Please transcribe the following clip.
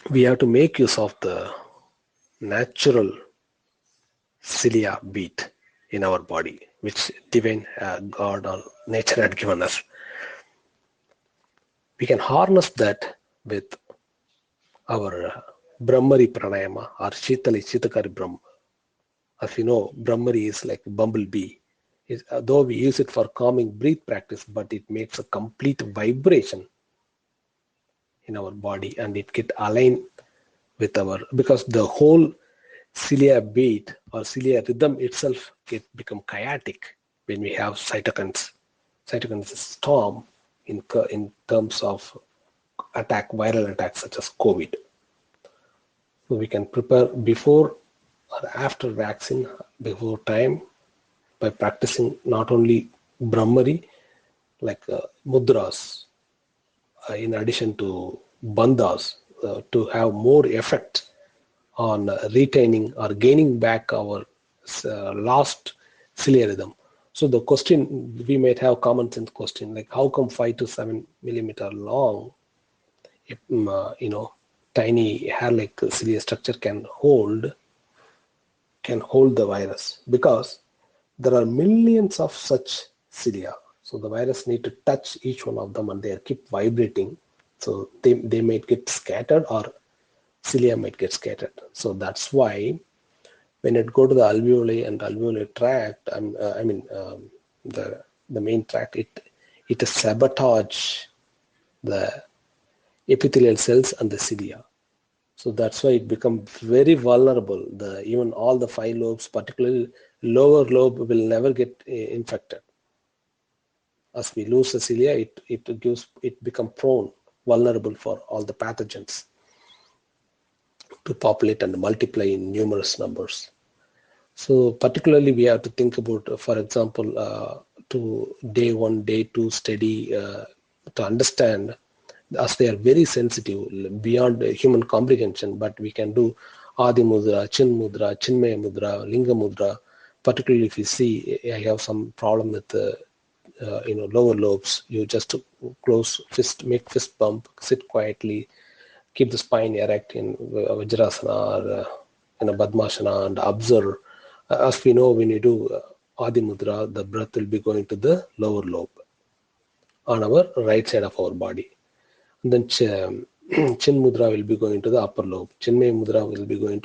we have to make use of the natural Cilia Beat in our body, which divine God or nature had given us. We can harness that with our Brahmari Pranayama or Shitali Chitakari Brahma. As you know, Brahmari is like a bumblebee. Though we use it for calming breath practice, but it makes a complete vibration in our body, and it get aligned with our, because the whole cilia beat or cilia rhythm itself become chaotic when we have cytokines. Cytokines storm in terms of viral attacks such as COVID. So we can prepare before or after vaccine, before time, by practicing not only Brahmari, like mudras, in addition to bandhas, to have more effect on retaining or gaining back our lost cilia rhythm. So the question, we might have common sense question like, how come 5 to 7 millimeter long, tiny hair-like cilia structure can hold the virus? Because there are millions of such cilia. So the virus need to touch each one of them, and they keep vibrating. So they might get scattered, or cilia might get scattered. So that's why when it go to the alveoli and alveolar tract, the main tract, it sabotage the epithelial cells and the cilia. So that's why it becomes very vulnerable. Even all the 5 lobes, particularly lower lobe, will never get infected. As we lose the cilia, it become prone, vulnerable for all the pathogens to populate and multiply in numerous numbers. So particularly we have to think about, for example, to day 1, day 2 study, to understand, as they are very sensitive beyond human comprehension, but we can do Adi Mudra, Chin Mudra, Chinmaya Mudra, Linga Mudra. Particularly if you see I have some problem with lower lobes, you just close fist, make fist bump, sit quietly, keep the spine erect in Vajrasana or Padmasana, and observe. As we know, when you do Adi Mudra, the breath will be going to the lower lobe on our right side of our body. And then Chin Mudra will be going to the upper lobe. Chinmaya Mudra will be going to